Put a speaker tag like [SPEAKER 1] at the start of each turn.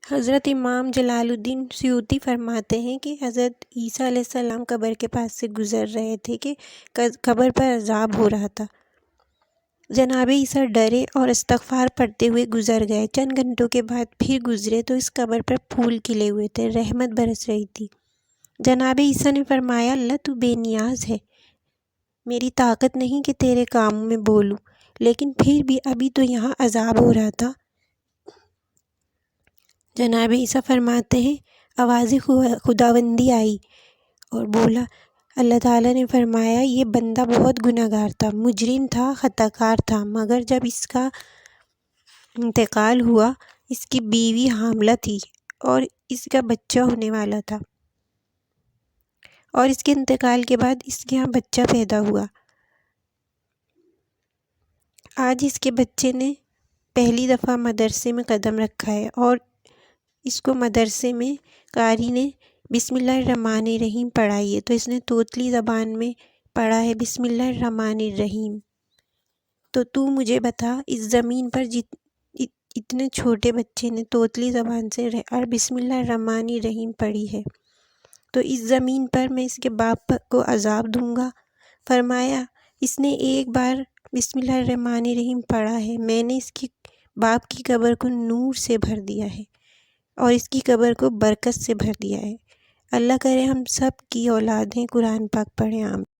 [SPEAKER 1] حضرت امام جلال الدین سیوطی فرماتے ہیں کہ حضرت عیسیٰ علیہ السلام قبر کے پاس سے گزر رہے تھے کہ قبر پر عذاب ہو رہا تھا۔ جناب عیسیٰ ڈرے اور استغفار پڑھتے ہوئے گزر گئے۔ چند گھنٹوں کے بعد پھر گزرے تو اس قبر پر پھول کھلے ہوئے تھے، رحمت برس رہی تھی۔ جناب عیسیٰ نے فرمایا، اللہ تو بے نیاز ہے، میری طاقت نہیں کہ تیرے کاموں میں بولوں، لیکن پھر بھی ابھی تو یہاں عذاب ہو رہا تھا۔ جناب عیسیٰ فرماتے ہیں، آواز خداوندی آئی اور بولا، اللہ تعالیٰ نے فرمایا، یہ بندہ بہت گناہ گار تھا، مجرم تھا، خطا کار تھا، مگر جب اس کا انتقال ہوا، اس کی بیوی حاملہ تھی اور اس کا بچہ ہونے والا تھا، اور اس کے انتقال کے بعد اس کے یہاں بچہ پیدا ہوا۔ آج اس کے بچے نے پہلی دفعہ مدرسے میں قدم رکھا ہے اور اس کو مدرسے میں قاری نے بسم اللہ الرحمن الرحیم پڑھائی ہے، تو اس نے توتلی زبان میں پڑھا ہے بسم اللہ الرحمن الرحیم۔ تو مجھے بتا، اس زمین پر اتنے چھوٹے بچے نے توتلی زبان سے اور بسم اللہ الرحمن الرحیم پڑھی ہے، تو اس زمین پر میں اس کے باپ کو عذاب دوں گا؟ فرمایا، اس نے ایک بار بسم اللہ الرحمن الرحیم پڑھا ہے، میں نے اس کی باپ کی قبر کو نور سے بھر دیا ہے اور اس کی قبر کو برکت سے بھر دیا ہے۔ اللہ کرے ہم سب کی اولادیں قرآن پاک پڑھیں، آمین۔